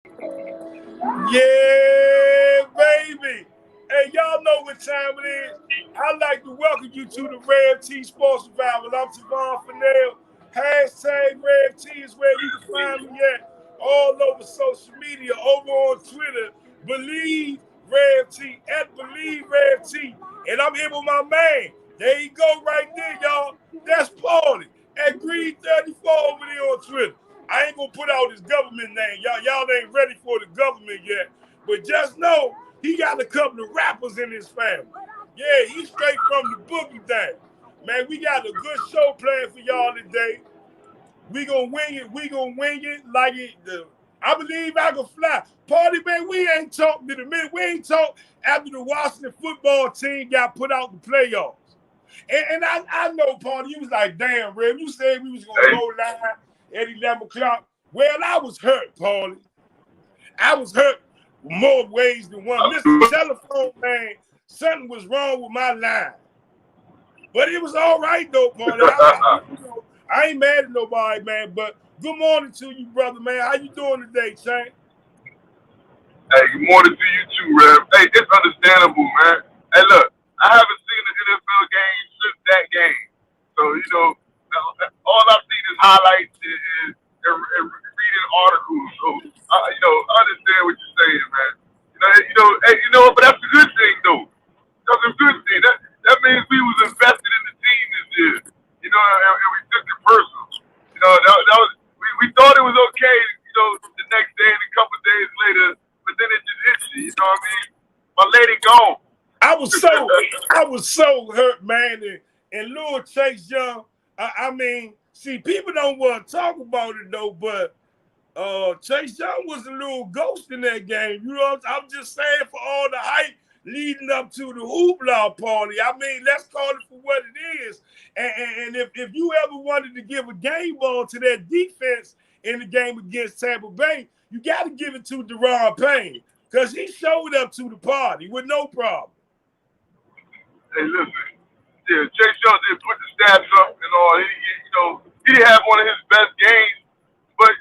Yeah, baby. Hey, y'all know what time it is. I'd like to welcome you to the Rev T Sports Survival. I'm Tavon Fennell. Hashtag Rev T is where you can find me at all over social media, over on Twitter. Believe Rev T, at Believe Rev T. And I'm here with my man. There you go, right there, y'all. That's Paulie at Green 34 over there on Twitter. I ain't gonna put out his government name. Y'all ain't ready for the government yet. But just know he got a couple of rappers in his family. Yeah, he's straight from the boogie thing. Man, we got a good show planned for y'all today. We gonna wing it. We gonna wing it like it. I believe I can fly. Party man, we ain't talked in a minute. We ain't talked after the Washington football team got put out the playoffs. And I know, Party, you was like, damn, Rev, you said we was gonna go live at 11 o'clock. Well, I was hurt, Paulie. I was hurt more ways than one. Mr. Telephone Man, something was wrong with my line. But it was all right, though, Paulie. I ain't mad at nobody, man. But good morning to you, brother, man. How you doing today, Shane? Hey, good morning to you too, Rev. Hey, it's understandable, man. Hey, look, I haven't seen an NFL game since that game. So, all I've seen is highlights and reading articles. So, I understand what you're saying, man. Hey, but that's a good thing, though. That's a good thing. That means we was invested in the team this year. And we took it personal. That was we thought it was okay, the next day and a couple of days later, but then it just hit you, you know what I mean? My lady gone. I was so hurt, man. And Lil Chase Young, I mean, see, people don't want to talk about it though, but Chase Young was a little ghost in that game. You know, I'm just saying for all the hype leading up to the hoopla party. I mean, let's call it for what it is. And if you ever wanted to give a game ball to that defense in the game against Tampa Bay, you got to give it to Deron Payne because he showed up to the party with no problem. Hey, listen. Yeah, Chase Young did put the stats up and all. He didn't have one of his best games, but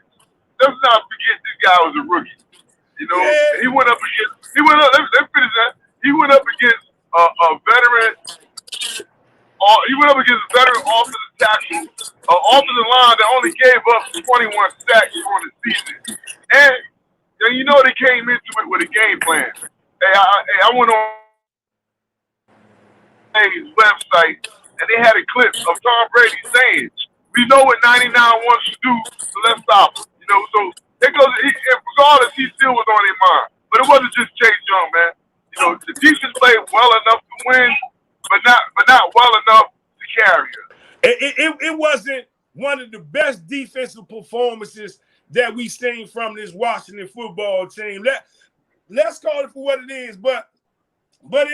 let's not forget this guy was a rookie. Yeah. He went up. Let's finish that. He went up against a veteran. He went up against a veteran offensive tackle, offensive line that only gave up 21 sacks during the season, and they came into it with a game plan. Hey, I went on his website, and they had a clip of Tom Brady saying, "We know what 99 wants to do, so let's stop him." So it goes. Regardless, he still was on their mind. But it wasn't just Chase Young, man. The defense played well enough to win, but not well enough to carry us. It wasn't one of the best defensive performances that we've seen from this Washington football team. Let's call it for what it is. But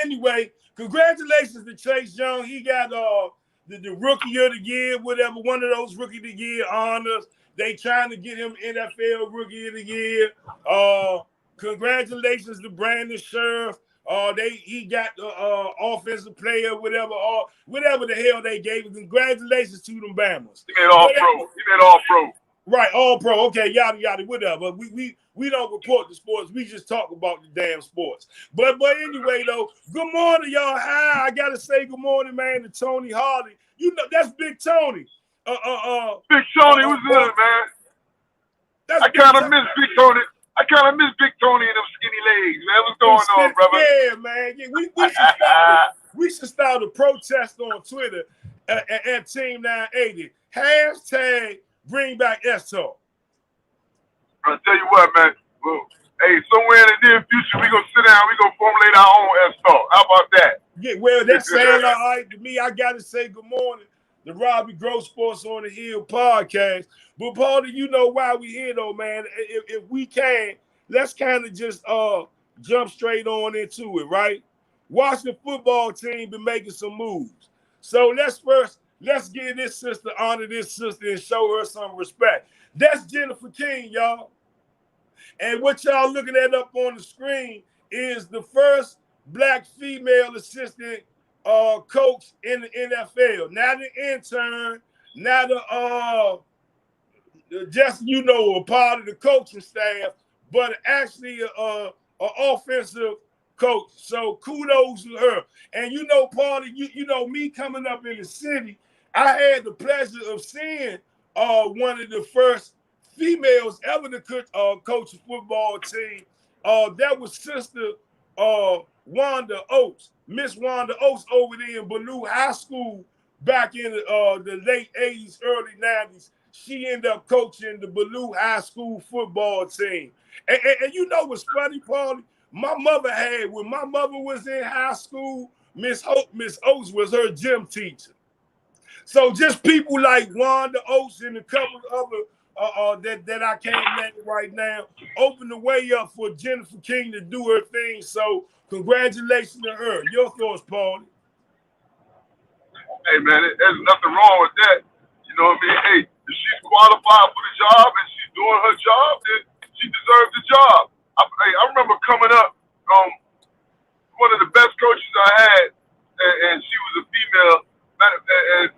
anyway, congratulations to Chase Young. He got the rookie of the year, whatever, one of those rookie of the year honors. They trying to get him NFL rookie of the year. Congratulations to Brandon Sheriff. He got the offensive player, whatever the hell they gave him. Congratulations to them Bammers. He made all pro. Right, all pro. Okay, yada yada, whatever. We don't report the sports. We just talk about the damn sports. But anyway, though, good morning, y'all. Hi, I gotta say good morning, man, to Tony Hardy. That's Big Tony. Big Tony was good, man. I kind of miss Big Tony. I kind of miss Big Tony and them skinny legs, man. What's going on, brother? Yeah, man. Yeah, we should start a protest on Twitter at Team 980. Hashtag bring back S-Talk. I'll tell you what, man. Well, hey, somewhere in the near future, we're going to sit down. We're going to formulate our own S-Talk. How about that? Yeah, well, that's saying all right to me. I got to say good morning. The Robbie Gross Sports on the Hill podcast. But, Paul, you know why we here, though, man. If we can, let's kind of just jump straight on into it, right? Washington football team been making some moves. So let's give this sister, honor this sister, and show her some respect. That's Jennifer King, y'all. And what y'all looking at up on the screen is the first black female assistant coach in the NFL. Not the intern, not just a part of the coaching staff, but actually a offensive coach. So kudos to her. And you know, Paulie, you know me coming up in the city, I had the pleasure of seeing one of the first females ever to coach a football team. That was Sister Wanda Oates, Miss Wanda Oates over there in Ballou High School back in the late 80s, early 90s. She ended up coaching the Ballou High School football team. And you know what's funny, Paulie? My mother when my mother was in high school, Miss Oates was her gym teacher. So just people like Wanda Oates and a couple of other that I can't name right now open the way up for Jennifer King to do her thing. So congratulations to her. Your thoughts, Paulie? Hey man, there's nothing wrong with that. You know what I mean? Hey, if she's qualified for the job and she's doing her job, then she deserves the job. I remember coming up, one of the best coaches I had, and she was a female. And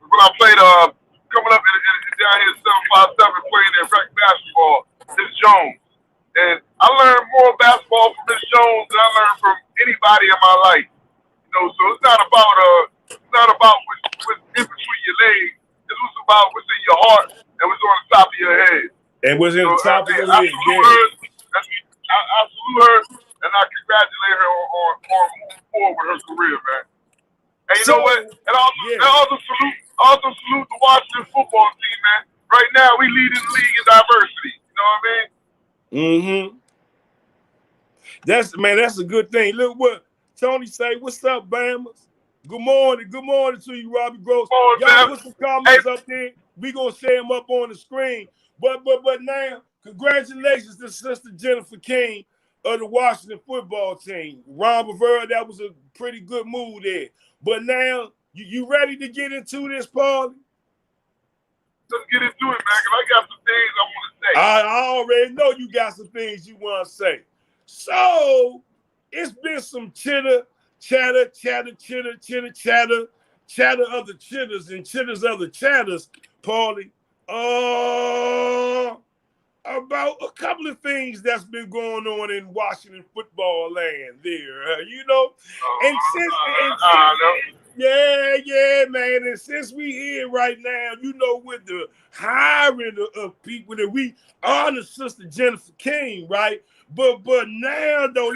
when I played coming up down here 757 playing in rec basketball, Miss Jones. And I learned more basketball from Miss Jones than I learned from anybody in my life. You know, so it's not about what's in between your legs. This was about what's in your heart and what's on the top of your head. And what's in the top of your head. I salute her and I congratulate her on moving forward with her career, man. And you know what? And also salute the Washington football team, man. Right now, we lead in the league in diversity. You know what I mean? Mm-hmm. That's a good thing. Look what Tony say. What's up, Bammers? Good morning. Good morning to you, Robbie Gross. Y'all put some comments up there. We gonna share them up on the screen. But now, congratulations to Sister Jennifer King of the Washington football team. Ron Rivera, that was a pretty good move there. But now, you ready to get into this, Paul? Let's get into it, man, because I got some things I want to say. I already know you got some things you want to say. So, it's been some chatter of the chitters and chitters of the chatters, Paulie. About a couple of things that's been going on in Washington football land there, you know. Yeah, man. And since we here right now, you know, with the hiring of people that we honor Sister Jennifer King, right? But now though,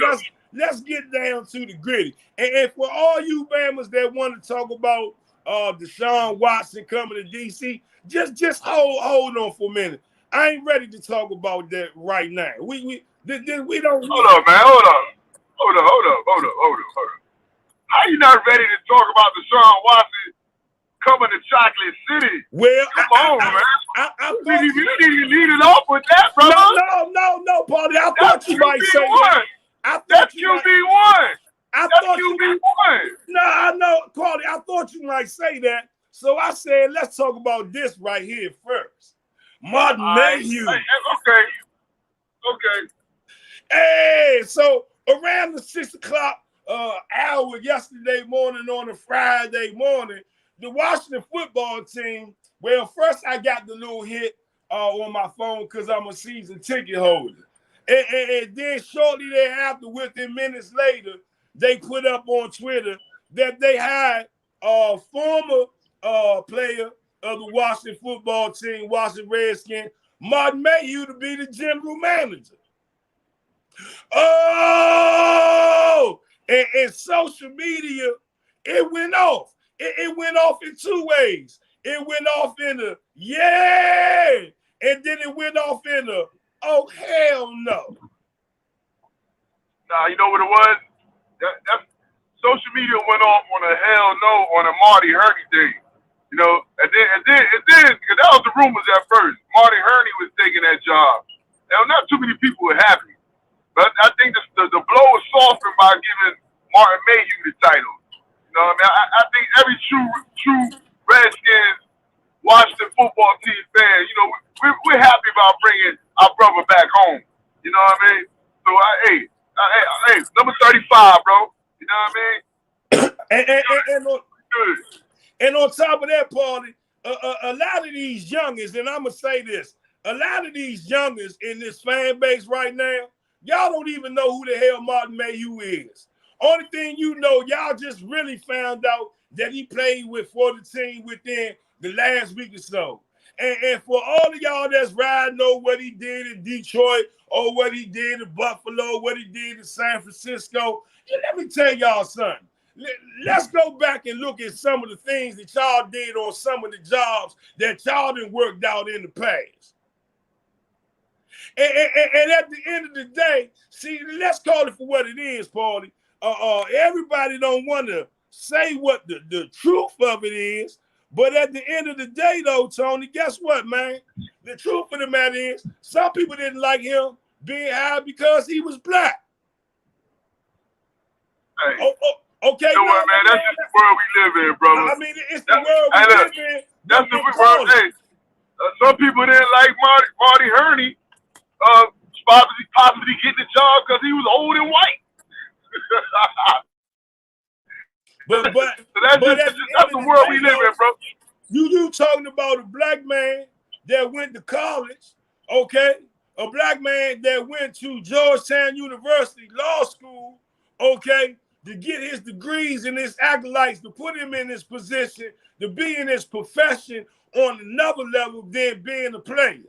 let's get down to the gritty. And for all you Bammers that want to talk about Deshaun Watson coming to DC, just hold on for a minute. I ain't ready to talk about that right now. We don't. Hold up, man. Hold up. How you not ready to talk about Deshaun Watson coming to Chocolate City? Well, come on, man. You lead it off with that, brother. No, Paulie. I thought you might say that. That's QB1. No, I know, Paulie. I thought you might say that. So I said, let's talk about this right here first. Martin Mayhew. Okay. Hey, so around the 6 o'clock hour yesterday morning on a Friday morning, the Washington football team, well, first I got the little hit on my phone because I'm a season ticket holder. And then shortly thereafter, within minutes later, they put up on Twitter that they had a former player of the Washington football team, Washington Redskins, Martin Mayhew, to be the general manager. Oh, and social media, it went off. It went off in two ways. It went off in a yeah, and then it went off in a oh hell no. Nah, you know what it was? That social media went off on a hell no on a Marty Hurney thing. You know, and then because that was the rumors at first. Marty Hurney was taking that job. Now, not too many people were happy, but I think the blow was softened by giving Martin Mayhew the title. You know what I mean? I think every true Redskins Washington football team fan, you know, we're happy about bringing our brother back home. You know what I mean? So, hey, number 35, bro. You know what I mean? And on top of that, Paulie, a lot of these youngins, and I'm going to say this, a lot of these youngers in this fan base right now, y'all don't even know who the hell Martin Mayhew is. Only thing you know, y'all just really found out that he played for the team within the last week or so. And for all of y'all that's riding over what he did in Detroit or what he did in Buffalo, what he did in San Francisco, let me tell y'all something. Let's go back and look at some of the things that y'all did on some of the jobs that y'all done worked out in the past. And at the end of the day, see, let's call it for what it is, Paulie. Everybody don't want to say what the truth of it is, but at the end of the day, though, Tony, guess what, man? The truth of the matter is, some people didn't like him being hired because he was black. Hey. Okay, you know what, man? That's just the world we live in, brother. I mean, it's the world we live in. That's the world. Hey, some people didn't like Marty Hurney possibly getting the job because he was old and white. but that's the world we live in, bro. You talking about a black man that went to college, okay? A black man that went to Georgetown University Law School, okay, to get his degrees and his accolades, to put him in his position, to be in his profession on another level than being a player.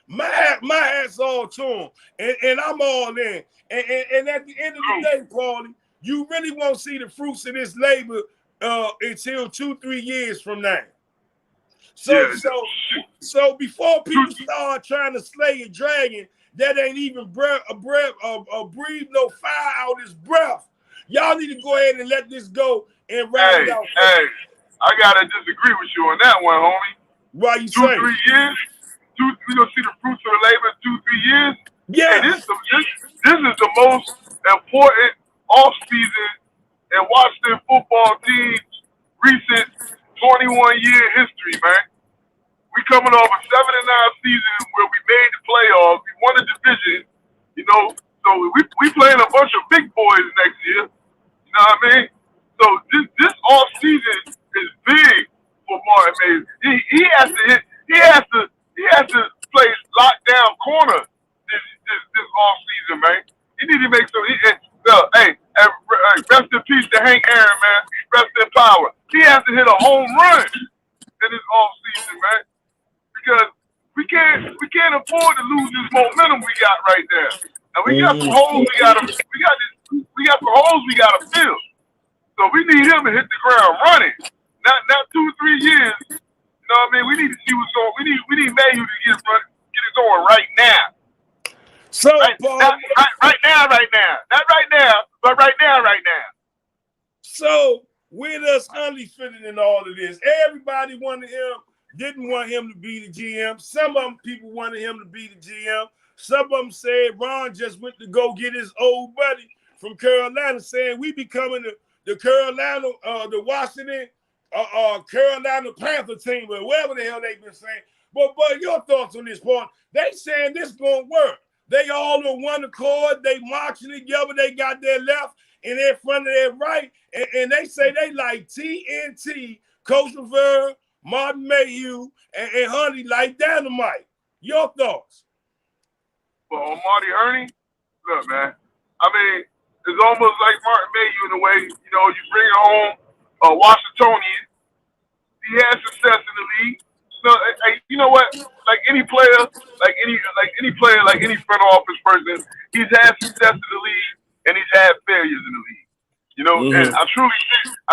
My hat's all to him, and I'm all in. And at the end of the day, Paulie, you really won't see the fruits of this labor until 2-3 years from now. So before people start trying to slay a dragon that ain't even breathe no fire out his breath, y'all need to go ahead and let this go and ride it out. Hey, I gotta disagree with you on that one, homie. Why you 2-3 years? We gonna see the fruits of the labor in 2-3 years? Yeah. Hey, this is the most important offseason in Washington football team's recent 21-year history, man. We coming off a 7-9 season where we made the playoffs, we won the division, you know. So we playing a bunch of big boys next year. You know what I mean? So this offseason is big for Martin Mayhew. He has to play lockdown corner this offseason, man. He need to make some. Rest in peace to Hank Aaron, man. Rest in power. He has to hit a home run in this offseason, man, because we can't afford to lose this momentum we got right there. And we got some holes we got some holes we gotta fill. So we need him to hit the ground running. Not 2-3 years. You know what I mean? We need to see what's going. We need Mayhew to get it going right now. So right now. Not right now, but right now. So where does Hundley fit in all of this? Everybody didn't want him to be the GM. Some of them people wanted him to be the GM. Some of them said Ron just went to go get his old buddy from Carolina, saying we becoming the Carolina, the Washington, Carolina Panther team, or whatever the hell they've been saying. But your thoughts on this point? They saying this gonna work. They all on one accord. They marching together. They got their left and their front of their right, and they say they like TNT, Coach Rivera, Martin Mayhew, and Hundley like dynamite. Your thoughts? Well, on Marty Hurney, look, man. I mean, it's almost like Martin Mayhew in a way. You know, you bring home a Washingtonian. He had success in the league. So, hey, you know what? Like any player, like any front office person, he's had success in the league and he's had failures in the league. You know, and I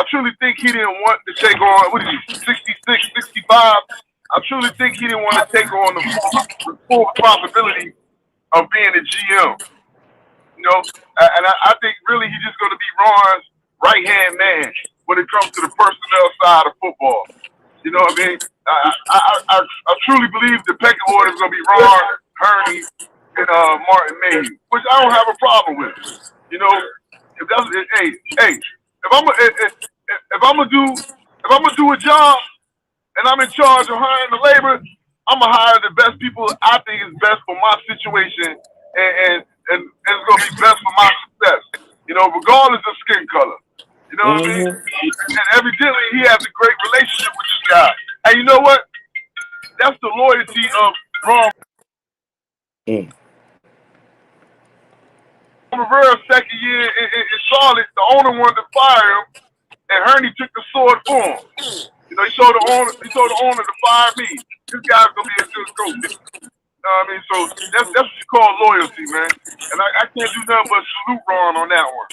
truly think he didn't want to take on, what is he, 66, 65? I truly think he didn't want to take on the full responsibility of being a GM. You know, and I think really he's just going to be Ron's right-hand man when it comes to the personnel side of football. You know what I mean? I truly believe the pecking order is going to be Ron, Hurney, and Martin Mayhew, which I don't have a problem with. You know, if I'm gonna do a job and I'm in charge of hiring the labor, I'm gonna hire the best people I think is best for my situation, and it's gonna be best for my success. You know, regardless of skin color. You know what I mean? And evidently he has a great relationship with this guy. And you know what? That's the loyalty of Ron Rivera's second year in Charlotte, the owner wanted to fire him, and Hurney took the sword for him. You know, he told the owner to fire me. This guy's gonna be a good coach. You know what I mean? So that's what you call loyalty, man. And I can't do nothing but salute Ron on that one.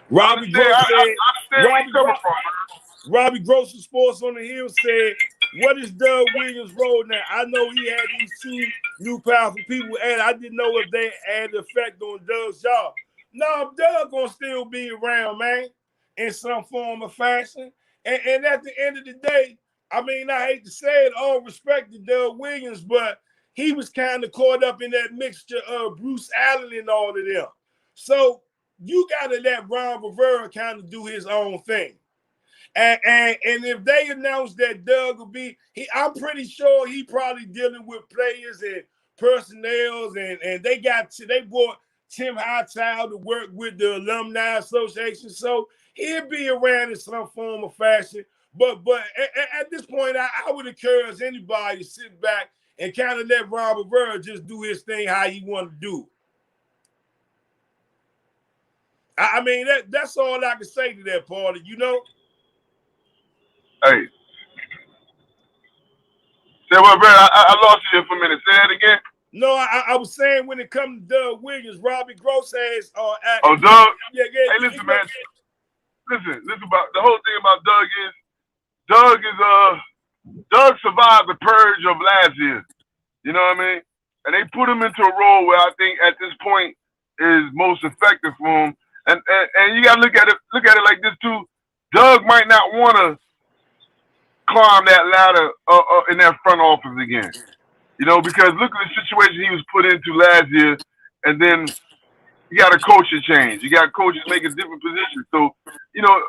Robbie Gross I understand where he's coming from, man. Robbie Gross of Sports on the Hill said, what is Doug Williams' role now? I know he had these two new powerful people, and I didn't know if they had the effect on Doug's job. No, Doug gonna still be around, man, in some form or fashion. And at the end of the day, I mean, I hate to say it, all respect to Doug Williams, but he was kind of caught up in that mixture of Bruce Allen and all of them. So you gotta let Ron Rivera kind of do his own thing. And if they announce that Doug will be, I'm pretty sure he probably dealing with players and personnel, and they brought Tim Hightower to work with the Alumni Association, so he'll be around in some form or fashion. But at this point, I would encourage anybody to sit back and kind of let Ron Rivera just do his thing how he want to do. I mean, that's all I can say to that, Paulie, you know? Hey. Say what, Brad? I lost you here for a minute. Say that again. No, I was saying when it comes to Doug Williams, Robbie Gross has Doug? Yeah. Hey, listen, man. Listen about the whole thing about Doug Doug survived the purge of last year. You know what I mean? And they put him into a role where I think at this point is most effective for him. And you gotta look at it like this too. Doug might not want to climb that ladder in that front office again. You know, because look at the situation he was put into last year, and then you got a coaching change. You got coaches making different positions. So, you know,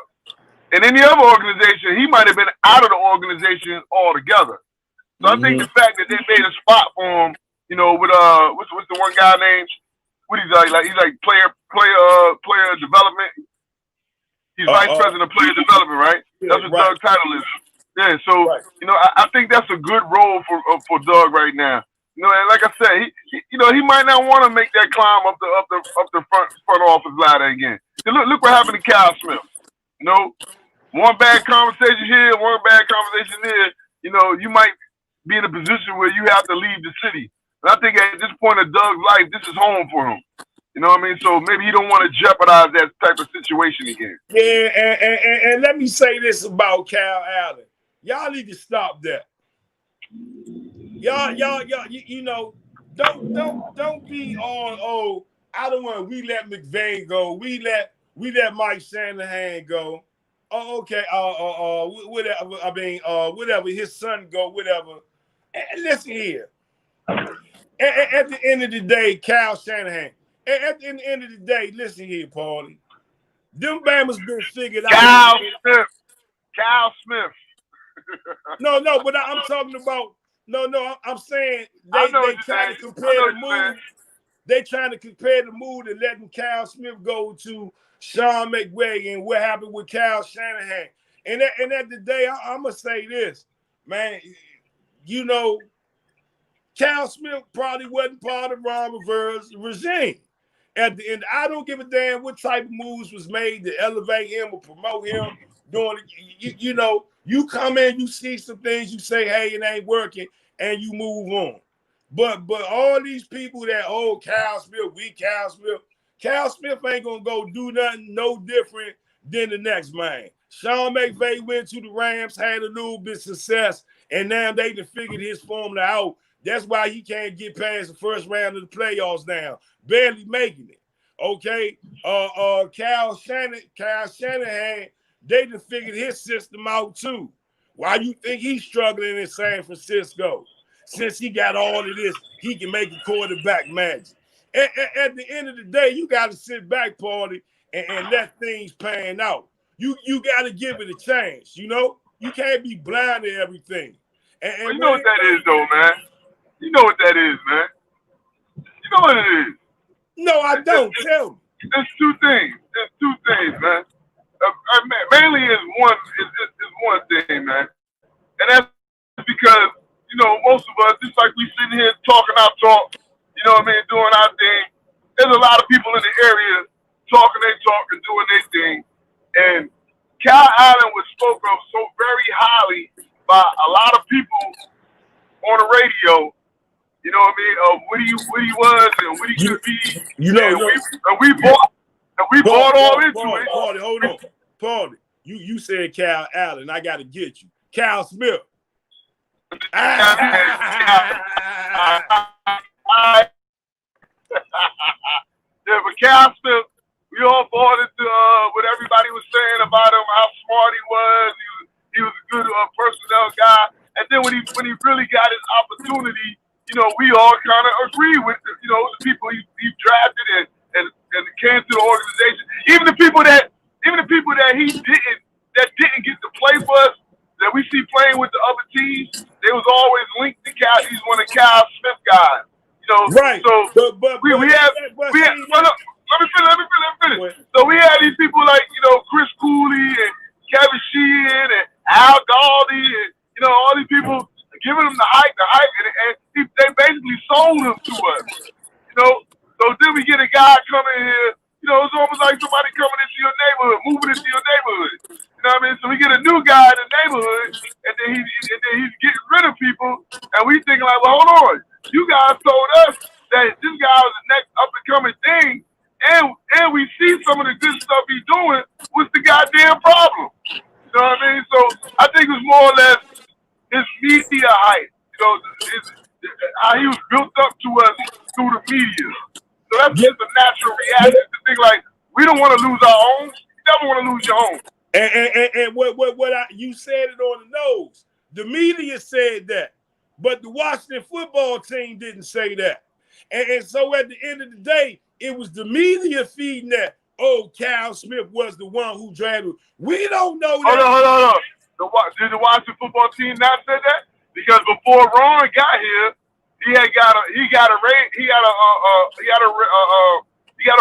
in any other organization, he might have been out of the organization altogether. So I think the fact that they made a spot for him, you know, with what's the one guy named? What he's like he's like player development. He's vice president of player development, right? That's what Doug's title is. Yeah, so you know, I think that's a good role for Doug right now. You know, and like I said, he might not want to make that climb up the front office ladder again. Look what happened to Kyle Smith. You know, one bad conversation here, one bad conversation there. You know, you might be in a position where you have to leave the city. And I think at this point of Doug's life, this is home for him. You know what I mean? So maybe he don't want to jeopardize that type of situation again. Yeah, and let me say this about Kyle Allen. Y'all need to stop that. Y'all, you know, don't be on. I don't want. We let McVay go. We let Mike Shanahan go. Oh, okay. Whatever. I mean, whatever. His son go. Whatever. And listen here. At the end of the day, Kyle Shanahan. At the end of the day, listen here, Paulie. Them Bama's been figured out. Kyle Smith. No, but I'm talking about. No, I'm saying they trying to compare the mood. They trying to compare the mood and letting Kyle Smith go to Sean McVay and what happened with Kyle Shanahan. And at the day, I'm gonna say this, man. You know, Kyle Smith probably wasn't part of Ron Rivera's regime. At the end, I don't give a damn what type of moves was made to elevate him or promote him. Doing it, you know, you come in, you see some things, you say, hey, it ain't working, and you move on. But all these people that, Kyle Smith ain't gonna go do nothing no different than the next man. Sean McVay went to the Rams, had a little bit of success, and now they done figured his formula out. That's why he can't get past the first round of the playoffs now, barely making it. Okay, Kyle Shanahan, they done figured his system out too. Why you think he's struggling in San Francisco? Since he got all of this, he can make a quarterback magic. At the end of the day, you got to sit back, Paulie, and let things pan out. You got to give it a chance, you know? You can't be blind to everything. And you know what that is, though, man? You know what that is, man. You know what it is. No, I don't. Tell me. There's two things, man. Mainly is one thing, man. And that's because, you know, most of us, just like we sitting here talking our talk, you know what I mean, doing our thing, there's a lot of people in the area talking their talk and doing their thing. And Cal Allen was spoke of so very highly by a lot of people on the radio, you know what I mean, of what he was and what he could be. We bought all into it. Paulie, hold on. Paulie, you said Cal Allen. I got to get you. Cal Smith. Yeah, but Cal Smith, we all bought into what everybody was saying about him, how smart he was. He was a good personnel guy. And then when he really got his opportunity, you know, we all kind of agree with the people he drafted and came to the organization. Even the people that he didn't get to play for us, that we see playing with the other teams, they was always linked to Cal. He's one of Cal Smith guys. You know, right. So we had. Let me finish. So we had these people like, Chris Cooley and Kevin Sheehan and Al Galdi and, all these people giving them the hype, and they basically sold them to us. So then we get a guy coming here, it's almost like somebody coming into your neighborhood, moving into your neighborhood. You know what I mean? So we get a new guy in the neighborhood, and then he's getting rid of people, and we thinking like, well, hold on. You guys told us that this guy was the next up-and-coming thing, and we see some of the good stuff he's doing. What's the goddamn problem? You know what I mean? So I think it was more or less his media hype. How he was built up to us through the media. So that's just a natural reaction to think like, we don't want to lose our own. You never want to lose your own. And you said it on the nose. The media said that, but the Washington football team didn't say that. And so at the end of the day, it was the media feeding that, Cal Smith was the one who drafted. We don't know that. Hold on. Did the Washington football team not say that? Because before Ron got here, he got a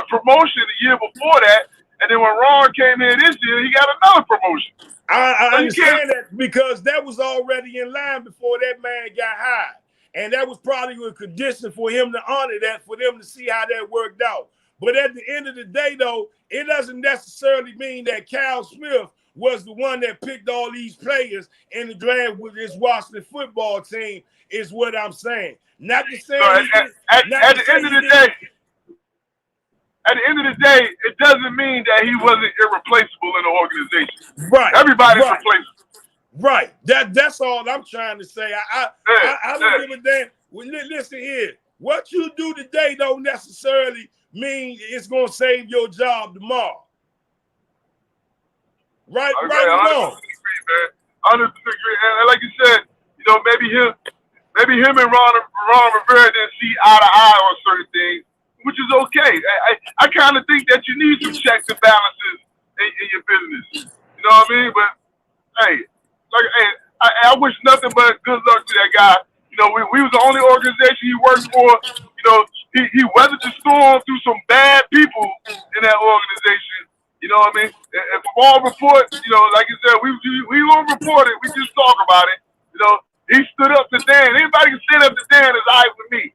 promotion the year before that, and then when Ron came in this year, he got another promotion. I understand that because that was already in line before that man got hired. And that was probably a condition for him to honor that, for them to see how that worked out. But at the end of the day, though, it doesn't necessarily mean that Cal Smith was the one that picked all these players in the draft with this Washington football team, is what I'm saying. Not to say at the end of the day, it doesn't mean that he wasn't irreplaceable in the organization. Right. Everybody's replaceable. Right. That's all I'm trying to say. I don't give a damn. Well, listen here. What you do today don't necessarily mean it's going to save your job tomorrow. Right or wrong. I agree, man. And like you said, maybe him and Ron Rivera didn't see eye to eye on certain things, which is okay. I kind of think that you need some checks and balances in your business. You know what I mean? But hey, I wish nothing but good luck to that guy. We was the only organization he worked for. He weathered the storm through some bad people in that organization. You know what I mean? And from all reports, like you said, we won't report it. We just talk about it. He stood up to Dan. Anybody can stand up to Dan is all right with me.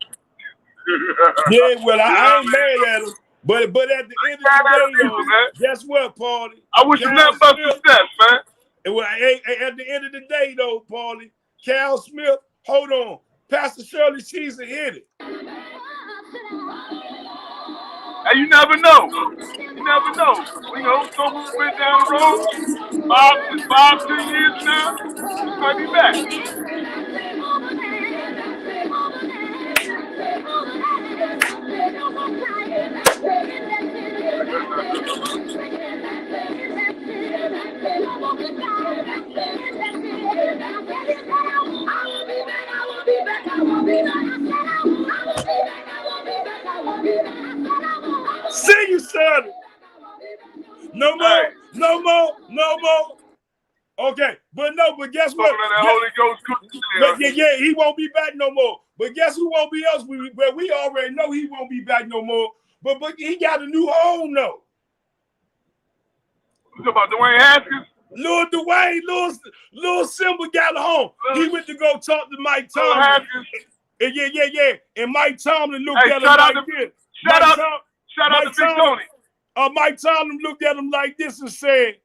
Yeah, well, I ain't mad at him. But at the end of the day, though, guess what, Paulie? I wish him nothing but success, man. Well, at the end of the day, though, Paulie, Cal Smith, hold on. Pastor Shirley Caesar hit it. And you never know. You never know. Somewhere down the road, 5 to 10 years now, he might be back. See you, son. No more. Okay, but guess what? Yeah, he won't be back no more. But guess who won't be else? We already know he won't be back no more. But he got a new home though. You talking about Dwayne Haskins? Lil Simba got a home. He went to go talk to Mike Tomlin. Yeah. And Mike Tomlin looked at him like this. Shout out to Big Tony. Mike Tomlin looked at him like this and said,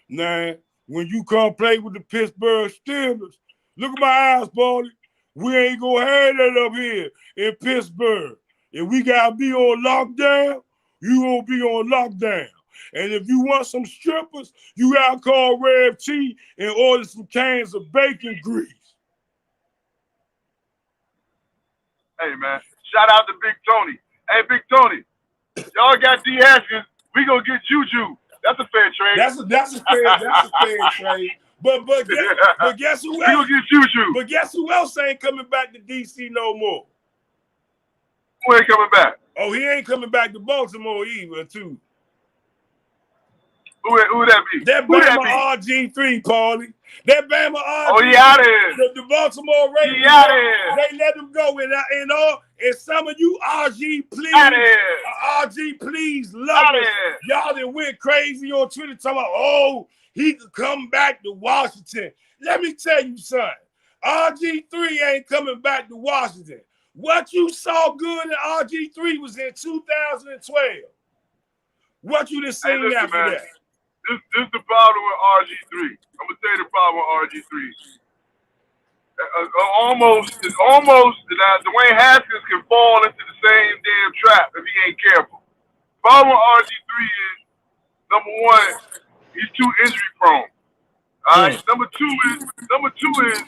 "Nah, when you come play with the Pittsburgh Steelers, look at my eyes, Baldy. We ain't gonna have that up here in Pittsburgh. If we gotta be on lockdown, you gonna be on lockdown. And if you want some strippers, you gotta call Rev T and order some cans of bacon grease." Hey, man. Shout out to Big Tony. Hey, Big Tony. Y'all got D. Haskins. We gonna get Juju. That's a fair trade. That's a fair trade. But guess who else? We gonna get Juju. But guess who else ain't coming back to DC no more? Who ain't coming back? Oh, he ain't coming back to Baltimore either, too. Who would that be? That Bama RG3, Paulie. That Bama RG3. Oh, he out of here. The Baltimore Ravens. He out of here. They let him go. And some of you RG, please. Out of here. RG, please, love us. Y'all that went crazy on Twitter talking about, oh, he could come back to Washington. Let me tell you something. RG3 ain't coming back to Washington. What you saw good in RG3 was in 2012. What you done seen after that? This is the problem with RG3. I'm gonna tell you the problem with RG3. Almost Dwayne Haskins can fall into the same damn trap if he ain't careful. Problem with RG3 is, number one, he's too injury prone. All right. Number two is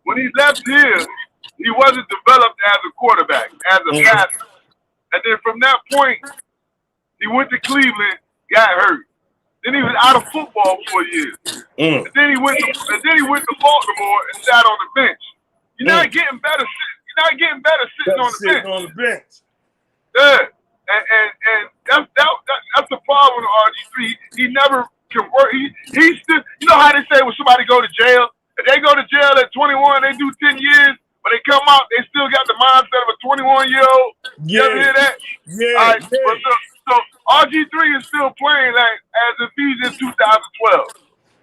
when he left here, he wasn't developed as a quarterback, as a passer. And then from that point, he went to Cleveland, got hurt. Then he was out of football for a year. And then he went to Baltimore and sat on the bench. You're not getting better. You're not getting better sitting on the bench. Yeah, and that's the problem with RG3. He never can work. He still. You know how they say when somebody go to jail? If they go to jail at 21, they do 10 years. When they come out, they still got the mindset of a 21-year-old. You ever hear that? Yeah. All right, so RG3 is still playing like as if he's in 2012.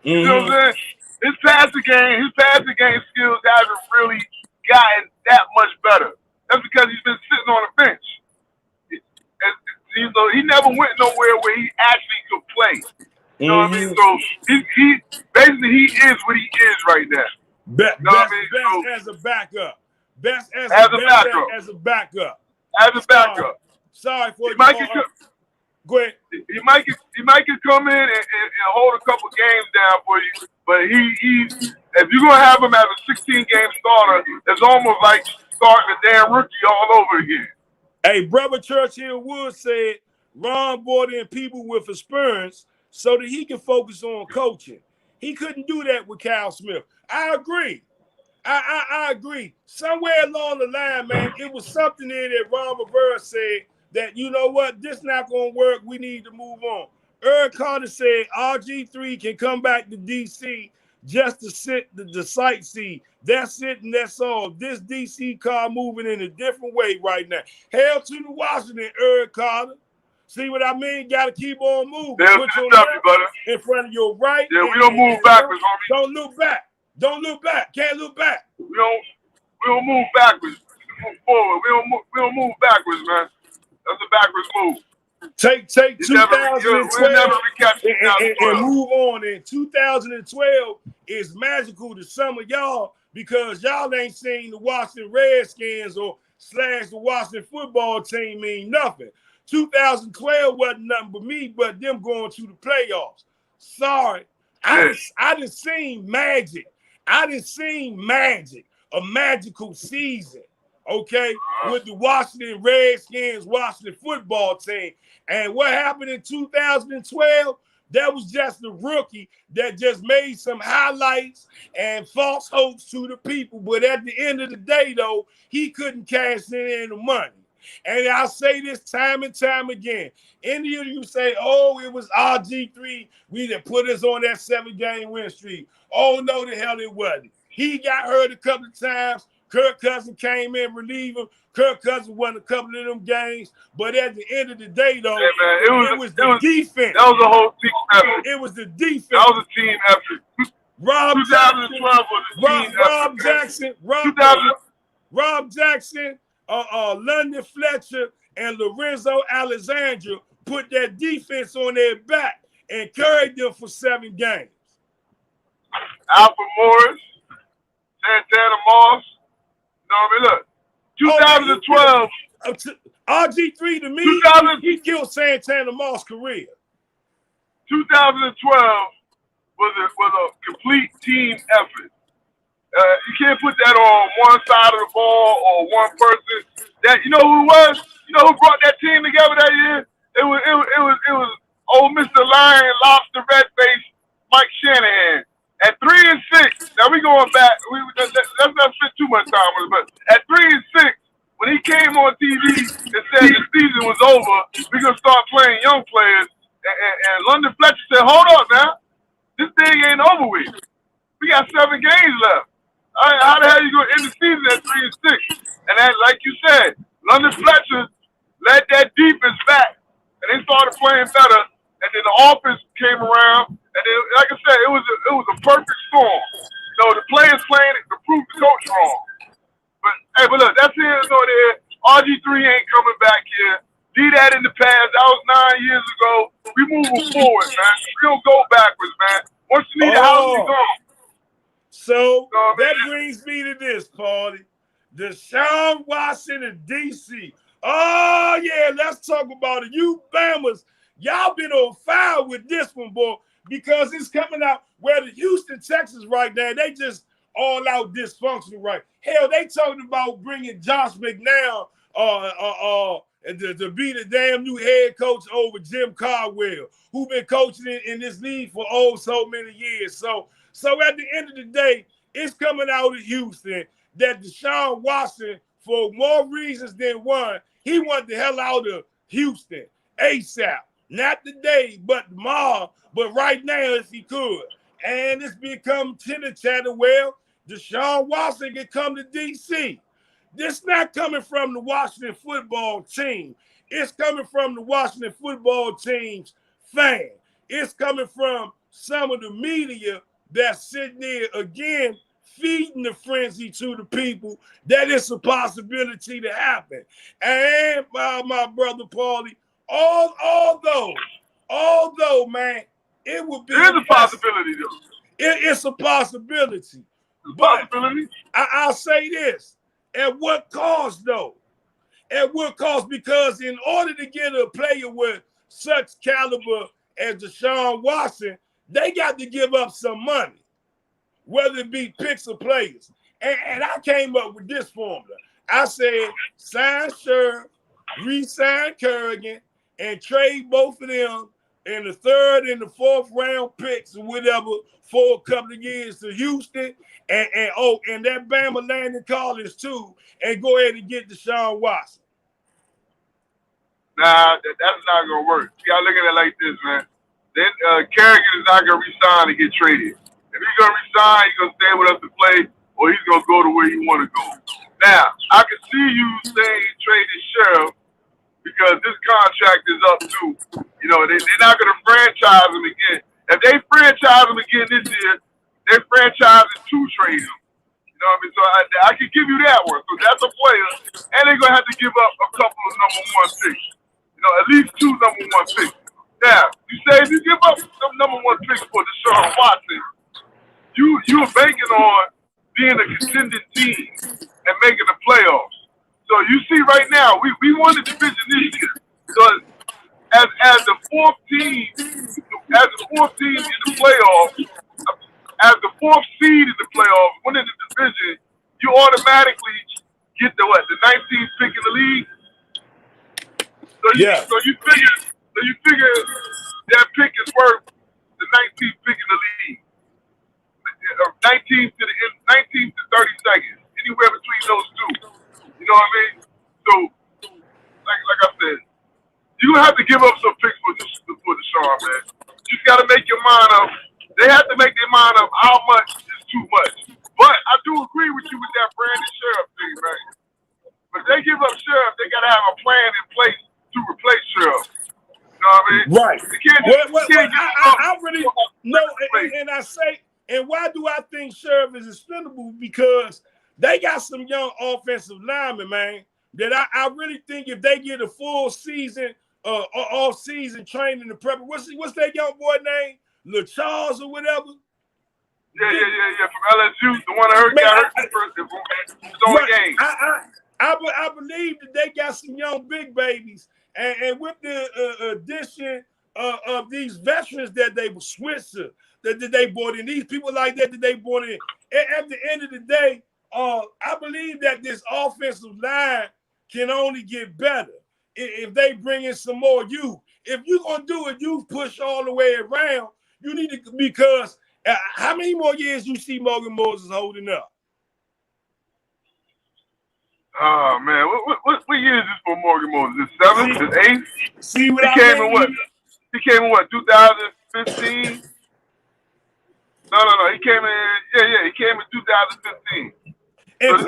You know what I'm saying? His passing game skills haven't really gotten that much better. That's because he's been sitting on the bench. He never went nowhere where he actually could play. You know what I mean? So he basically he is what he is right now. Best as a backup. Best as a backup. Sorry for you. Go ahead. He might come in and hold a couple games down for you, but if you're gonna have him as a 16-game starter, it's almost like starting a damn rookie all over again. Hey, Brother Churchill Wood said Ron brought in people with experience so that he can focus on coaching. He couldn't do that with Kyle Smith. I agree. I agree. Somewhere along the line, man, it was something in that Ron Rivera said that, you know what, this not going to work. We need to move on. Eric Carter said RG3 can come back to D.C. just to sit the sightsee. That's it and that's all. This D.C. car moving in a different way right now. Hell to the Washington, Eric Carter. See what I mean? Got to keep on moving. Put your left in front of your right. Yeah, we don't move backwards, homie. Don't look back. Don't look back. Can't look back. We don't move backwards. We move forward. We don't move backwards, man. That's a backwards move. Take 2012 and move on. And 2012 is magical to some of y'all because y'all ain't seen the Washington Redskins or / the Washington football team mean nothing. 2012 wasn't nothing but me, but them going to the playoffs. Sorry. I done seen magic. I done seen magic, a magical season, okay, with the Washington Redskins, Washington football team. And what happened in 2012, that was just a rookie that just made some highlights and false hopes to the people. But at the end of the day, though, he couldn't cash in the money. And I say this time and time again. Any of you say, oh, it was RG3, we that put us on that 7-game win streak. Oh, no, the hell it wasn't. He got hurt a couple of times. Kirk Cousins came in, relieved him. Kirk Cousins won a couple of them games. But at the end of the day, though, it was the defense. That was a whole team effort. It was the defense. That was a team effort. 2012 was a team effort. Rob Jackson, London Fletcher and Lorenzo Alexandra put that defense on their back and carried them for 7 games. Alfred Morris, Santana Moss. You know what I mean? Look, 2012. RG3 to me, he killed Santana Moss' career. 2012 was a complete team effort. You can't put that on one side of the ball or one person. That you know who it was? You know who brought that team together that year? It was old Mr. Lion, Lobster, Redface, Mike Shanahan. At 3-6, now we going back. Let's not spend too much time on it, but at 3-6, when he came on TV and said the season was over, we're gonna start playing young players. And London Fletcher said, "Hold up, now. This thing ain't over with. We got 7 games left. How the hell you gonna end the season at 3-6?" And that, like you said, London Fletcher led that defense back, and they started playing better. And then the offense came around, and then, like I said, it was a perfect storm. You know, the players playing it to prove the coach wrong. But look, that's here nor there. RG3 ain't coming back here. Leave that in the past. That was 9 years ago. We moving forward, man. We don't go backwards, man. Once you leave the house, you go. So that brings me to this, Paulie. Deshaun Watson in D.C. Oh, yeah, let's talk about it. You Bammers, y'all been on fire with this one, boy, because it's coming out where the Houston Texans right now, they just all out dysfunctional, right? Hell, they talking about bringing Josh McNown to be the damn new head coach over Jim Caldwell, who been coaching in this league for so many years. So at the end of the day, it's coming out of Houston that Deshaun Watson, for more reasons than one, he wanted the hell out of Houston ASAP. Not today, but tomorrow, but right now if he could. And it's become chitter-chatter. Well, Deshaun Watson can come to D.C. This not coming from the Washington football team. It's coming from the Washington football team's fan. It's coming from some of the media that's sitting there, again, feeding the frenzy to the people that it's a possibility to happen. And my brother Paulie, although, man, it would be a possibility, though. It's a possibility. I'll say this. At what cost, though? At what cost? Because in order to get a player with such caliber as Deshaun Watson, they got to give up some money, whether it be picks or players. And I came up with this formula. I said, sign Scherf, re-sign Kerrigan, and trade both of them in the 3rd and the 4th round picks or whatever for a couple of years to Houston, and that Bama Landon Collins too, and go ahead and get Deshaun Watson. Nah, that's not gonna work. You gotta look at it like this, man. Then Kerrigan is not gonna resign and get traded. If he's gonna resign, he's gonna stay with us to play, or he's gonna go to where he wanna go. Now, I can see you saying trading Scherf because this contract is up too. You know, they're not gonna franchise him again. If they franchise him again this year, they're franchising to trade him. You know what I mean? So I can give you that one. So that's a player, and they're gonna have to give up a couple of number 1 picks. You know, at least 2 number 1 picks. Now, you say if you give up some number 1 picks for Deshaun Watson, you're banking on being a contending team and making the playoffs. So you see right now, we won the division this year. So as the 4th team in the playoffs, as the 4th seed in the playoffs, winning the division, you automatically get the 19th pick in the league. So you figure that pick is worth the 19th pick in the league. 19th to 32nd, anywhere between those two. You know what I mean? So, like I said, you have to give up some picks for Deshaun, man. You just got to make your mind up. They have to make their mind up how much is too much. But I do agree with you with that Brandon Scherf thing, man. But if they give up Scherf, they got to have a plan in place to replace Scherf. You know what I mean? Right. I really know, and I say, and why do I think Scherf is expendable? Because they got some young offensive linemen, man, that I really think if they get a full season, off season training and prep, what's that young boy name? LaCharles or whatever. Yeah. From LSU, the one that got hurt first. His own game. I believe that they got some young big babies, and with the addition of these veterans that they were Switzer, that they brought in, these people like that they brought in. At the end of the day, I believe that this offensive line can only get better if they bring in some more youth. If you're gonna do a youth push all the way around, you need to, because how many more years you see Morgan Moses holding up? Oh man, what year is this for Morgan Moses? His 7th, his 8th? See what he came in what? He came in what? 2015? No. He came in. Yeah. He came in 2015. And so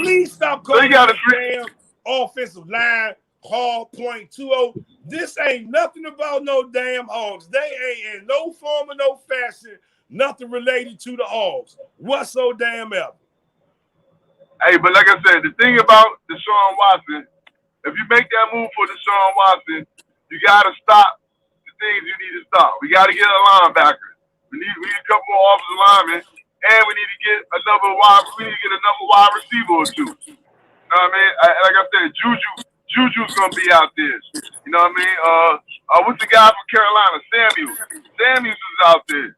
please stop calling the damn offensive line Hall .20. This ain't nothing about no damn Hogs. They ain't in no form or no fashion nothing related to the Hogs. What's so damn ever? Hey, but like I said, the thing about Deshaun Watson, if you make that move for Deshaun Watson, you got to stop the things you need to stop. We got to get a linebacker. We need a couple more offensive linemen, and we need to get another wide receiver or two. You know what I mean? Like I said, Juju's gonna be out there. You know what I mean? What's the guy from Carolina? Samuels is out there.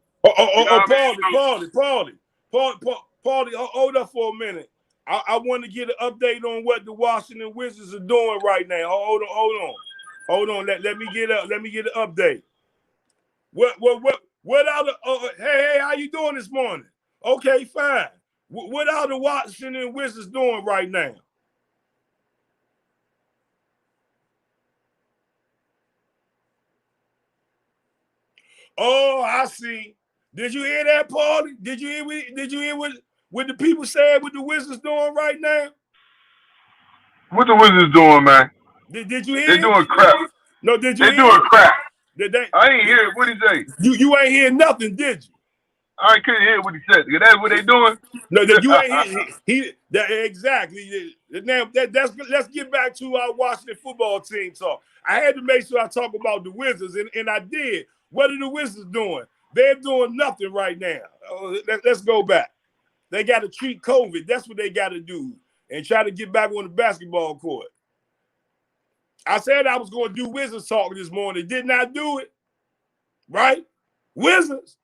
Paulie, hold up for a minute. I want to get an update on what the Washington Wizards are doing right now. Hold on. Let me get an update. What are the hey, how you doing this morning? Okay, fine. What are the Washington Wizards doing right now? Oh, I see. Did you hear that, Paulie? Did you hear what the people said what the Wizards doing right now? What the Wizards doing, man? Did you hear? They're doing crap. No, did you? They're doing crap. I ain't hear it. What did he say? You ain't hear nothing, did you? I couldn't hear what he said. That's what they doing. No, you ain't hear. Exactly. Now let's get back to our Washington football team talk. I had to make sure I talk about the Wizards, and I did. What are the Wizards doing? They're doing nothing right now. Let's go back. They got to treat COVID. That's what they got to do, and try to get back on the basketball court. I said I was going to do Wizards talk this morning. Did not do it. Right? Wizards.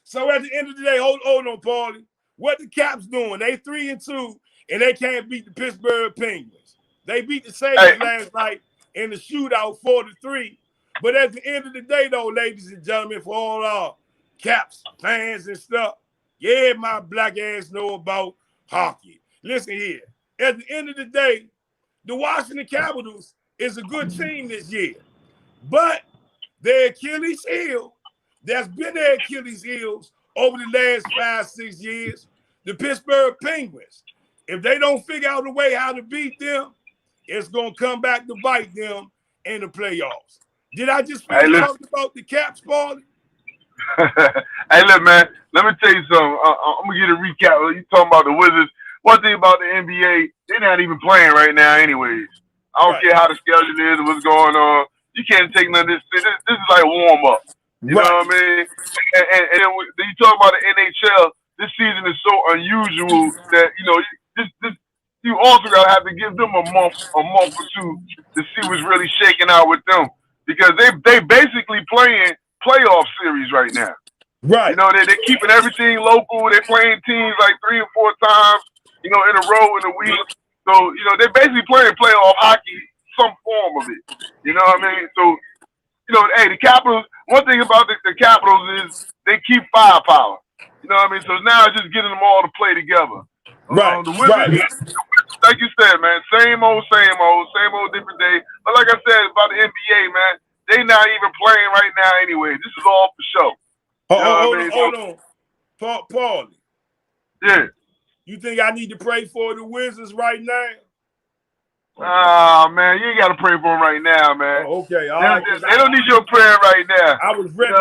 So at the end of the day, hold on, Paulie. What the Caps doing? They 3-2, and they can't beat the Pittsburgh Penguins. They beat the Sabres last night in the shootout 4-3. But at the end of the day, though, ladies and gentlemen, for all our Caps fans and stuff, yeah, my black ass know about hockey. Listen here. At the end of the day, the Washington Capitals is a good team this year. But their Achilles heel, that's been their Achilles heels over the last 5-6 years, the Pittsburgh Penguins. If they don't figure out a way how to beat them, it's going to come back to bite them in the playoffs. Did I just finish talking about the Caps, Paulie? Hey, look, man, let me tell you something. I'm going to get a recap. You talking about the Wizards. One thing about the NBA, they're not even playing right now anyways. I don't care how the schedule is or what's going on. You can't take none of this. This is like warm-up. You know what I mean? And then you talk about the NHL, this season is so unusual that, you also got to have to give them a month or two to see what's really shaking out with them. Because they basically playing playoff series right now. Right. You know, they're keeping everything local. They're playing teams like 3 or 4 times, in a row in a week. So, they're basically playing playoff hockey, some form of it. You know what I mean? So, hey, the Capitals, one thing about the Capitals is they keep firepower. You know what I mean? So now it's just getting them all to play together. Right. The Wizards, like you said, man, same old, different day. But like I said about the NBA, man, they not even playing right now anyway. This is all for show. Hold on. Paulie. Yeah. You think I need to pray for the Wizards right now? Man, you ain't got to pray for them right now, man. Okay, all right. They don't need your prayer right now. I was ready.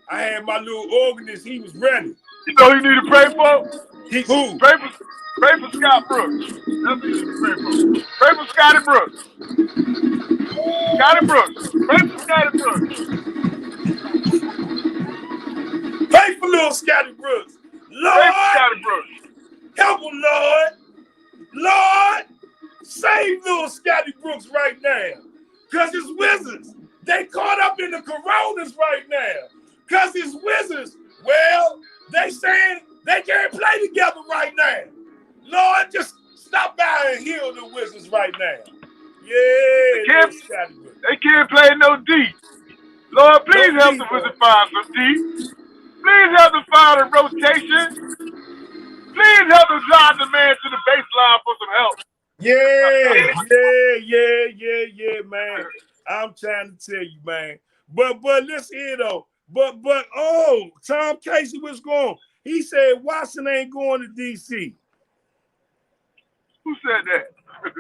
I had my little organist. He was ready. You know who you need to pray for? He who? Pray for Scott Brooks. That's who you pray for. Pray for Scotty Brooks. Scotty Brooks. Pray for Scotty Brooks. Pray for little Scotty Brooks. Lord, Pray for Scotty Brooks. help him, Lord. Lord, save little Scotty Brooks right now. Because his Wizards, they caught up in the Coronas right now. Because his Wizards, well, they saying they can't play together right now. Lord, just stop by and heal the Wizards right now. Yeah, they can't play no D. Lord, please help the Wizards find some D. Please help them find a rotation. Please help them drive the man to the baseline for some help. Yeah, man. I'm trying to tell you, man. But listen here though. But Tom Casey was going. He said Watson ain't going to DC. Who said that?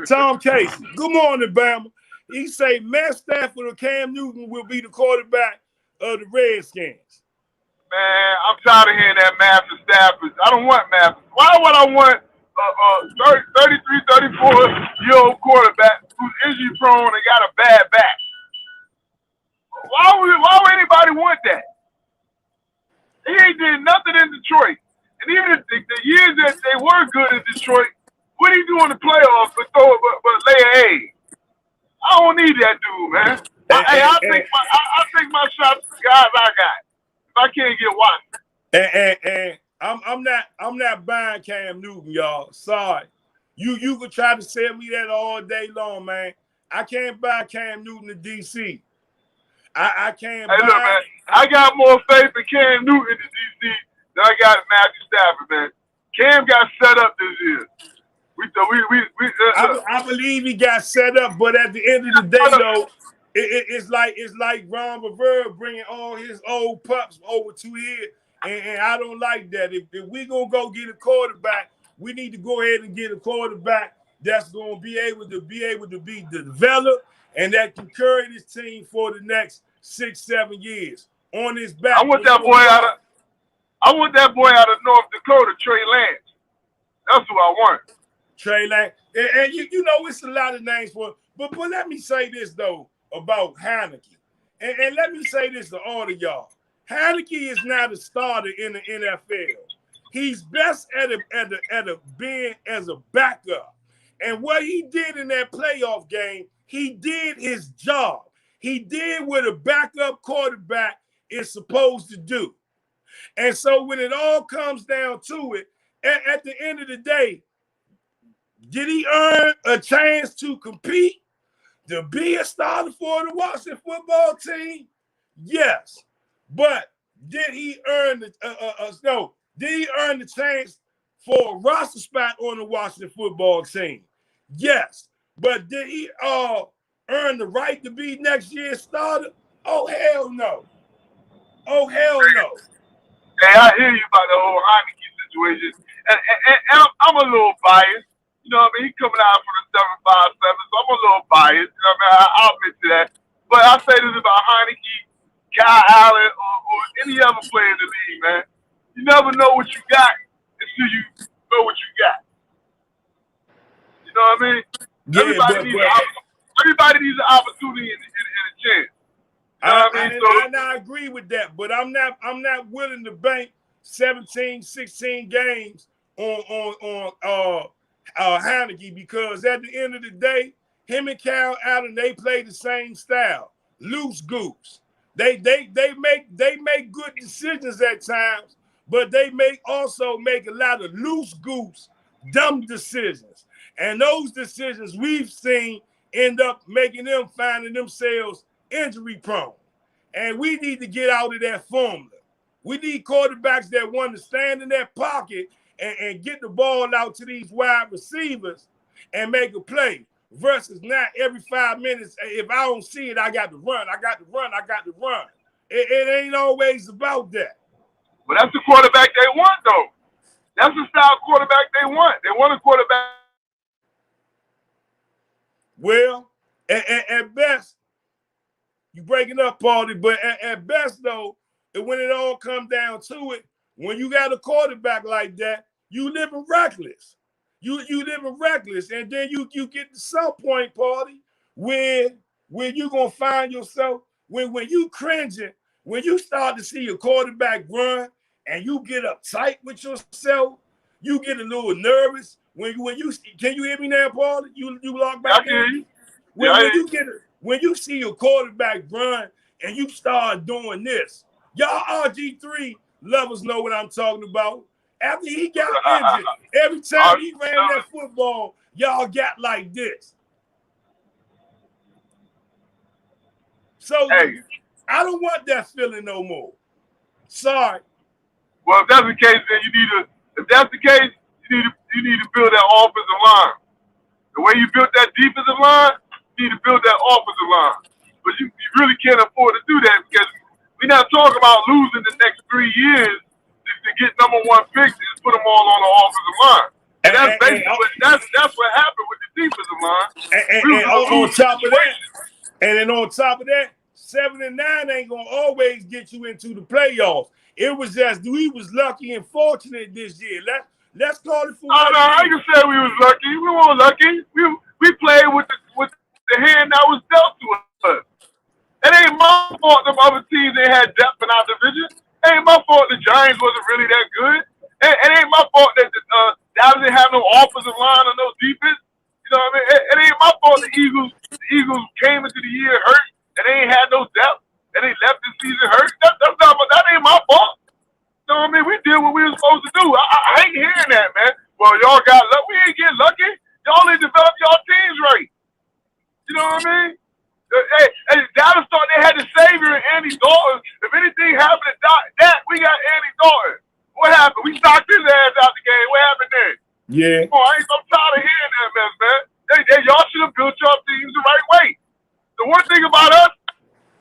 Tom Casey. Good morning, Bama. He say Matt Stafford or Cam Newton will be the quarterback of the Redskins. Man, I'm tired of hearing that Matthew Stafford. I don't want Matthew. Why would I want a 33, 34-year-old quarterback who's injury prone and got a bad back? Why would anybody want that? He ain't did nothing in Detroit. And even the years that they were good in Detroit, what he do in the playoffs but lay an egg? I don't need that dude, man. I take my shots to the guys I got. If I can't get one. I'm not buying Cam Newton, y'all. Sorry. You could try to sell me that all day long, man. I can't buy Cam Newton to DC. I can't buy. Look, man, I got more faith in Cam Newton to DC than I got in Matthew Stafford, man. Cam got set up this year. I believe he got set up, but at the end of the day, though, it's like Ron Rivera bringing all his old pups over to here, and I don't like that. If we gonna go get a quarterback, we need to go ahead and get a quarterback that's gonna be able to be developed and that can carry this team for the next 6-7 years on his back. I want that boy out of North Dakota, Trey Lance. That's who I want. Trey Lance, and you know it's a lot of names for, but let me say this though about Heinicke, and let me say this to all of y'all. Heinicke is not a starter in the NFL. He's best at being as a backup, and what he did in that playoff game, he did his job. He did what a backup quarterback is supposed to do, and so when it all comes down to it, at the end of the day. Did he earn a chance to compete, to be a starter for the Washington football team? Yes. But did he earn did he earn the chance for a roster spot on the Washington football team? Yes. But did he earn the right to be next year's starter? Oh, hell no. Oh, hell no. Hey, I hear you about the whole Heinicke situation. And I'm a little biased. You know what I mean? He's coming out from the 757, so I'm a little biased. You know what I mean? I'll admit to that. But I'll say this about Heinicke, Kyle Allen, or any other player in the league, man. You never know what you got until you know what you got. You know what I mean? Yeah, everybody needs an opportunity and a chance. You know what I mean? I agree with that, but I'm not willing to bank 17, 16 games on Heinicke, because at the end of the day, him and Kyle Allen, they play the same style, loose goose. They make good decisions at times, but they also make a lot of loose goose, dumb decisions. And those decisions we've seen end up making them finding themselves injury prone. And we need to get out of that formula. We need quarterbacks that want to stand in their pocket and get the ball out to these wide receivers and make a play, versus not every 5 minutes, if I don't see it, I got to run. It ain't always about that. But that's the quarterback they want, though. That's the style quarterback they want. They want a quarterback. Well, at best, you breaking up, Paulie, but at best, though, when it all comes down to it, when you got a quarterback like that, You living reckless. You living reckless, and then you get to some point, party, when you gonna find yourself when you cringing, when you start to see a quarterback run and you get uptight with yourself, you get a little nervous. When you can you hear me now, Paulie? You lock back in. When you see a quarterback run and you start doing this, y'all RG3 lovers know what I'm talking about. After he got injured, every time he ran that football, y'all got like this. So I don't want that feeling no more. Sorry. Well, if that's the case, then you need to build that offensive line. The way you built that defensive line, you need to build that offensive line. But you really can't afford to do that because we're not talking about losing the next 3 years to get number 1 picks and put them all on the offensive line. And that's basically that's what happened with the defensive line. And on top of that, and then on top of that, 7 and 9 ain't gonna always get you into the playoffs. It was just we was lucky and fortunate this year. Let's call it for what no, I can say we was lucky. We weren't lucky. We played with the hand that was dealt to us. It ain't my fault them other teams they had depth in our division. It ain't my fault the Giants wasn't really that good. It ain't my fault that Dallas didn't have no offensive line or no defense. You know what I mean? It ain't my fault the Eagles came into the year hurt and they ain't had no depth and they left the season hurt. That ain't my fault. You know what I mean? We did what we were supposed to do. I hate hearing that, man. Well, y'all got lucky. We ain't get lucky. Y'all ain't developed y'all teams right. You know what I mean? Hey, Dallas thought they had the savior in Andy Dalton. If anything happened to that, we got Andy Dalton. What happened? We knocked his ass out the game. What happened then? Yeah. Oh, I'm tired of hearing that mess, man. Y'all should have built your teams the right way. The one thing about us,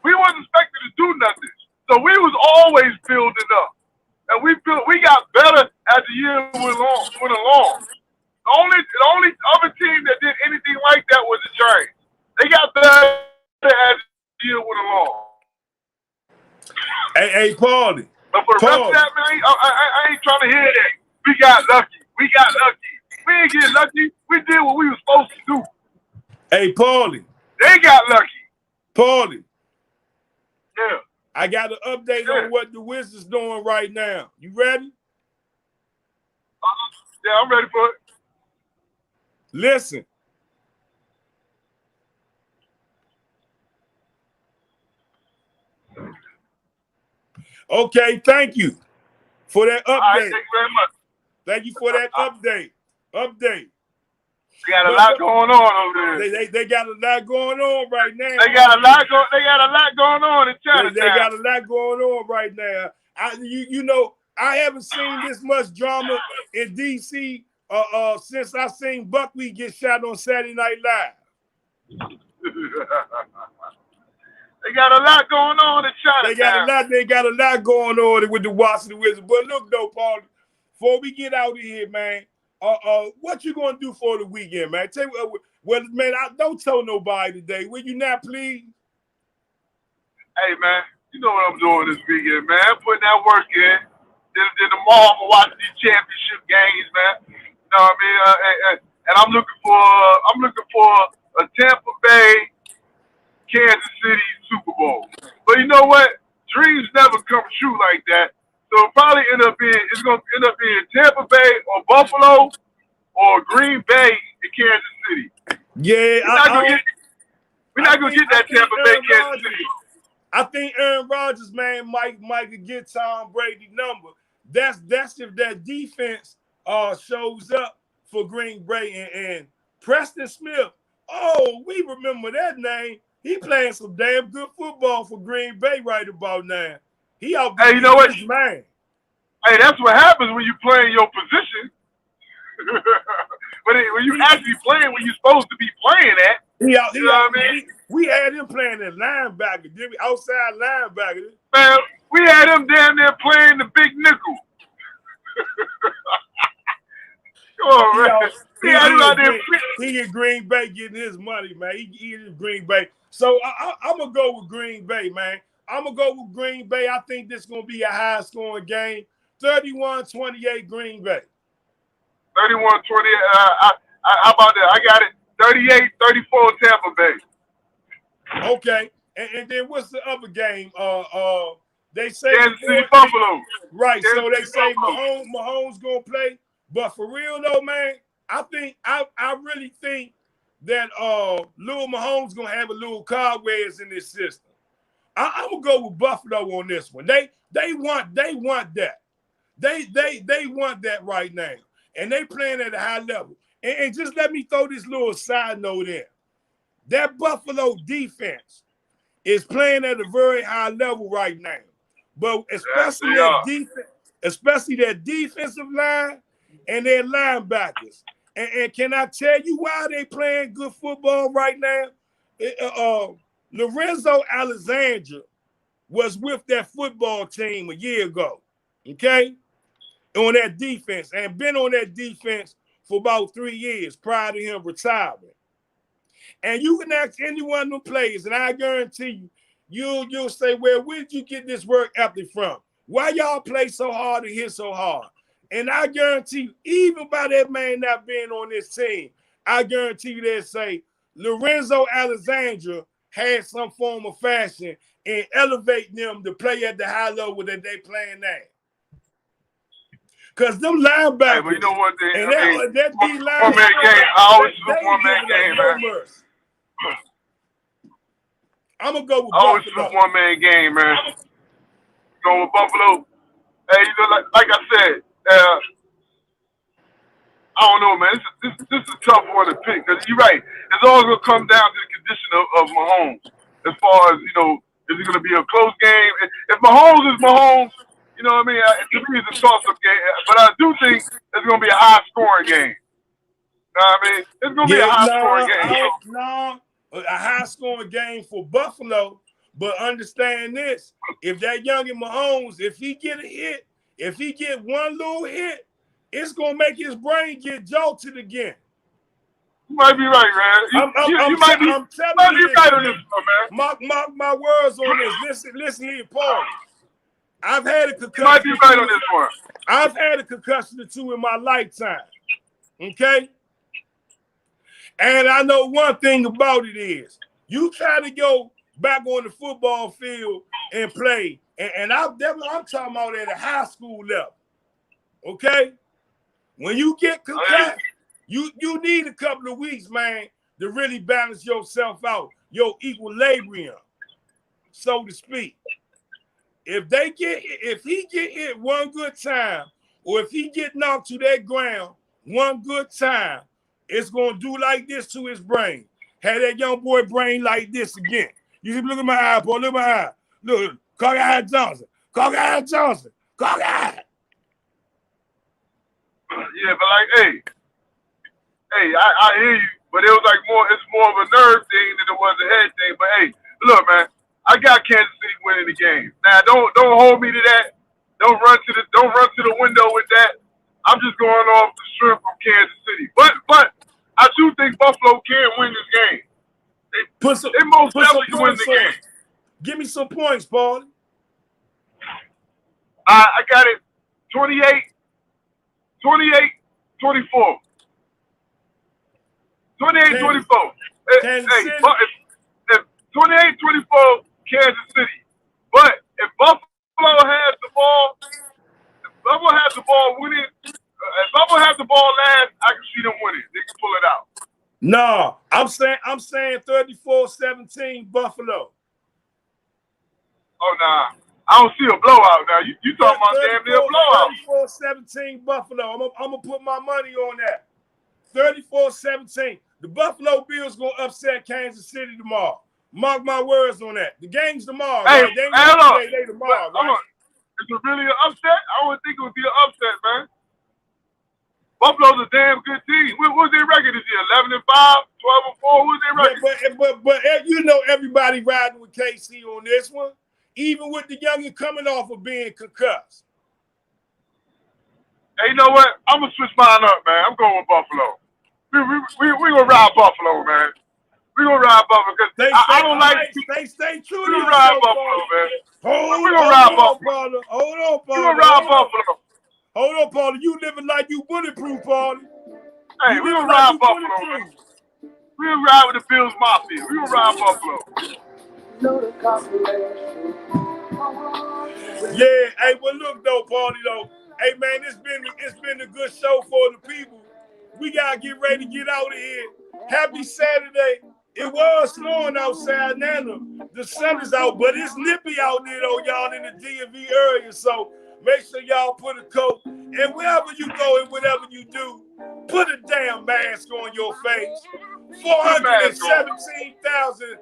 we wasn't expected to do nothing. So we was always building up. And we got better as the year went along. The only other team that did anything like that was the Giants. They got better as the year went along. Hey, Paulie. But for the rest of that, man, I ain't trying to hear that. We got lucky. We ain't getting lucky. We did what we were supposed to do. Hey, Paulie. They got lucky. Paulie. Yeah. I got an update on what the Wizards doing right now. You ready? Yeah, I'm ready for it. Listen. Okay, thank you for that update. All right, thank you very much. Thank you for that update. They got a lot going on over there. They got a lot going on right now. They got a lot going on in Chinatown. They got a lot going on right now. You know, I haven't seen this much drama in DC since I seen Buckwheat get shot on Saturday Night Live. They got a lot going on in Chinatown. They got a lot going on with the Washington Wizards. But look though, Paul, before we get out of here, man, what you gonna do for the weekend, man? Tell me, well, man, I don't tell nobody today. Will you not, please? Hey, man, you know what I'm doing this weekend, man. Putting that work in. Then tomorrow I'm gonna watch these championship games, man. You know what I mean? And I'm looking for a Tampa Bay, Kansas City Super Bowl. But you know what? Dreams never come true like that. So it's gonna end up being Tampa Bay or Buffalo or Green Bay and Kansas City. Yeah, we're not gonna get that Tampa Bay, Kansas City. I think Aaron Rodgers, man, might get Tom Brady number. That's if that defense shows up for Green Bay and Preston Smith. Oh, we remember that name. He playing some damn good football for Green Bay right about now. He out there. Hey, you know what? Man. Hey, that's what happens when you play in your position. when you actually playing when you're supposed to be playing at. You know what I mean? We had him playing as linebacker, did we? Outside linebacker. Man, we had him down there playing the big nickel. Come on, man. He in Green Bay getting his money, man. He in Green Bay. So I'm going to go with Green Bay, man. I'm going to go with Green Bay. I think this is going to be a high-scoring game. 31-28 Green Bay. 31-20. How about that? I got it. 38-34 Tampa Bay. Okay. And then what's the other game? They say Kansas City Buffalo. Right. Kansas So they City say Buffalo. Mahomes gonna play. But for real though, man, I really think that Lil Mahomes gonna have a little cobwebs in this system. I'm gonna go with Buffalo on this one. They want that. They want that right now. And they playing at a high level. And just let me throw this little side note in. That Buffalo defense is playing at a very high level right now. But especially that defensive line and their linebackers. And can I tell you why they playing good football right now? Lorenzo Alexander was with that football team a year ago, okay? On that defense, and been on that defense for about 3 years prior to him retiring. And you can ask any one of them players, and I guarantee you'll say, well, where did you get this work ethic from? Why y'all play so hard and hit so hard? And I guarantee you, even by that man not being on this team, I guarantee you they'll say Lorenzo Alexander had some form of fashion in elevating them to play at the high level that they playing at. Because them linebackers, hey, but you know what? And that D line, one-man game. I always do one-man game, man. I'm going to go with I always Buffalo. do one-man game, man. Going with Buffalo. Hey, you know, like I said, I don't know, man. This is a tough one to pick. Because you're right. It's always going to come down to the condition of Mahomes. As far as, you know, is it going to be a close game? If Mahomes is Mahomes, you know what I mean? To me, it's a toss-up game. But I do think it's going to be a high-scoring game. You know what I mean? It's going to be a high-scoring game. No, a high-scoring game for Buffalo. But understand this. If that youngin' Mahomes, if he get a hit, if he get one little hit, it's going to make his brain get jolted again. You might be right, man. You might be right on this one, man. Mark my words on this. Listen here, Paul. I've had a concussion. You might be right on this one. I've had a concussion or two in my lifetime. Okay? And I know one thing about it is you try to go back on the football field and play. And I'm talking about at a high school level. Okay? When you get concussed, you need a couple of weeks, man, to really balance yourself out, your equilibrium, so to speak. If he get hit one good time, or if he get knocked to that ground one good time, it's gonna do like this to his brain. Had that young boy brain like this again. You see, look at my eye, boy. Look at my eye. Look, Cockeye Johnson. Cockeye Johnson. Cockeye. Yeah, but like, hey, I hear you, but it was like it's more of a nerve thing than it was a head thing. But hey, look, man, I got Kansas City winning the game. Now, don't hold me to that. Don't run to the window with that. I'm just going off the strength from Kansas City. But I do think Buffalo can win this game. They most definitely can win the game. Give me some points, Paul. I got it 28-24. 28-24. If 28-24, Kansas City. But if Buffalo has the ball, winning, if Buffalo has the ball last, I can see them winning. They can pull it out. No, I'm saying 34-17 Buffalo. Oh nah. I don't see a blowout now. You talking about damn near blowout. 34-17 Buffalo. I'm gonna put my money on that. 34-17. The Buffalo Bills gonna upset Kansas City tomorrow. Mark my words on that. The game's tomorrow. Hey, right? They tomorrow, right? Is it really an upset? I would think it would be an upset, man. Buffalo's a damn good team. What's their record this year? 11-5, 12-4. What's their record? But you know everybody riding with KC on this one. Even with the youngin coming off of being concussed. Hey, you know what? I'm going to switch mine up, man. I'm going with Buffalo. We going to ride Buffalo, man. We going to ride Buffalo because I don't like They stay true to we ride Buffalo, man. Hold we going to ride Buffalo. Hold on, we going to ride Buffalo. Hold on, Paulie. You living like you bulletproof, Paulie. Hey, You we living gonna ride you Buffalo, man. bulletproof. We gonna ride with the Bills Mafia. We gonna ride Buffalo. Yeah, hey, well look though, Paulie though. Hey man, it's been a good show for the people. We gotta get ready to get out of here. Happy Saturday. It was snowing outside now. The sun is out, but it's nippy out there though, y'all in the DMV area. So make sure y'all put a coat. And wherever you go and whatever you do, put a damn mask on your face. 417,000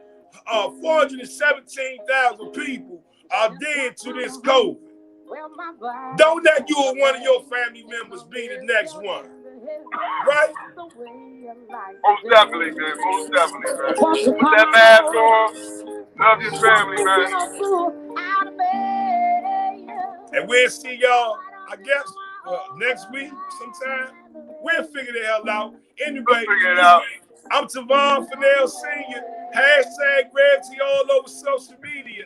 people are dead to this COVID. Don't let you or one of your family members be the next one. Right? Most definitely, man. Most definitely, man. Put that mask on. Love your family, man. And we'll see y'all, I guess, next week sometime. We'll figure the hell out. Anyway, We'll figure it out. I'm Tavon Fennell Sr. Hashtag Revt all over social media.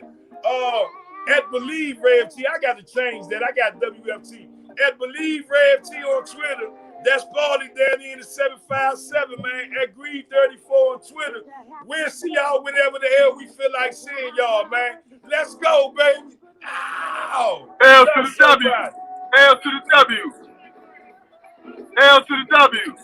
At Believe Revt. I got to change that. I got WFT. At Believe Revt on Twitter. That's Paulie down in the 757, man. At Greed34 on Twitter. We'll see y'all whenever the hell we feel like seeing y'all, man. Let's go, baby. Ow! L to the W. L to the W. L to the W.